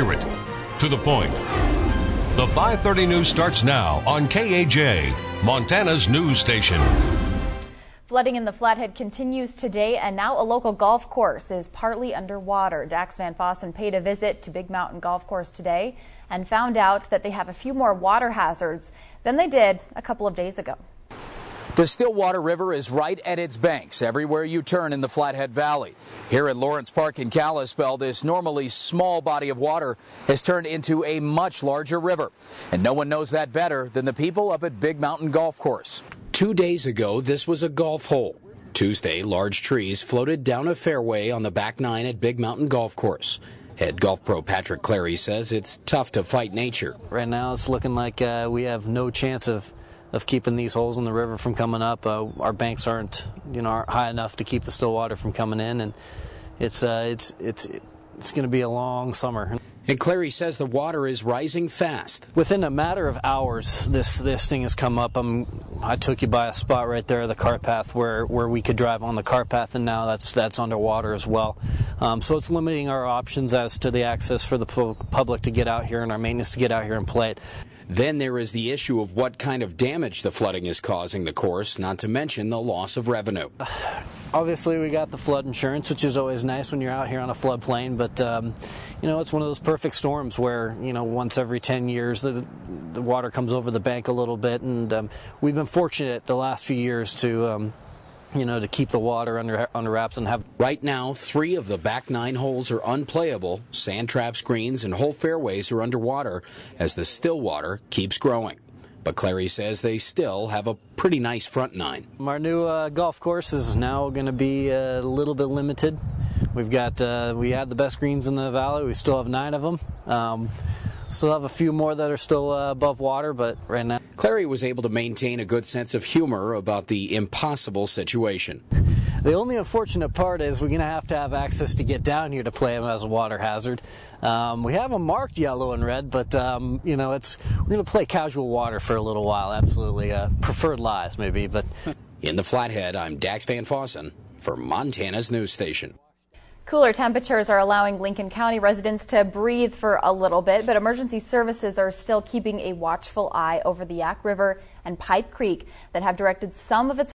Accurate, to the point. The 5:30 news starts now on KAJ, Montana's news station. Flooding in the Flathead continues today, and now a local golf course is partly underwater. Dax VanFossen paid a visit to Big Mountain Golf Course today and found out that they have a few more water hazards than they did a couple of days ago. The Stillwater River is right at its banks everywhere you turn in the Flathead Valley. Here at Lawrence Park in Kalispell, this normally small body of water has turned into a much larger river. And no one knows that better than the people up at Big Mountain Golf Course. 2 days ago, this was a golf hole. Tuesday, large trees floated down a fairway on the back nine at Big Mountain Golf Course. Head golf pro Patrick Clary says it's tough to fight nature. Right now, it's looking like we have no chance of keeping these holes in the river from coming up. Our banks aren't high enough to keep the still water from coming in, and it's going to be a long summer. And Clary says the water is rising fast. Within a matter of hours, this thing has come up. I took you by a spot right there, the cart path, where we could drive on the cart path, and now that's underwater as well. So it's limiting our options as to the access for the public to get out here and our maintenance to get out here and play it. Then there is the issue of what kind of damage the flooding is causing the course, not to mention the loss of revenue. Obviously, we got the flood insurance, which is always nice when you're out here on a floodplain, but it's one of those perfect storms where once every 10 years the water comes over the bank a little bit, and we've been fortunate the last few years to keep the water under wraps and have. Right now, 3 of the back 9 holes are unplayable. Sand traps, greens, and whole fairways are underwater as the still water keeps growing. But Clary says they still have a pretty nice front 9. Our new golf course is now going to be a little bit limited. We had the best greens in the valley. We still have 9 of them. Still have a few more that are still above water, but right now. Clary was able to maintain a good sense of humor about the impossible situation. The only unfortunate part is we're going to have access to get down here to play them as a water hazard. We have them marked yellow and red, but we're going to play casual water for a little while. Absolutely, preferred lies maybe. But in the Flathead, I'm Dax VanFossen for Montana's news station. Cooler temperatures are allowing Lincoln County residents to breathe for a little bit, but emergency services are still keeping a watchful eye over the Yak River and Pipe Creek that have directed some of its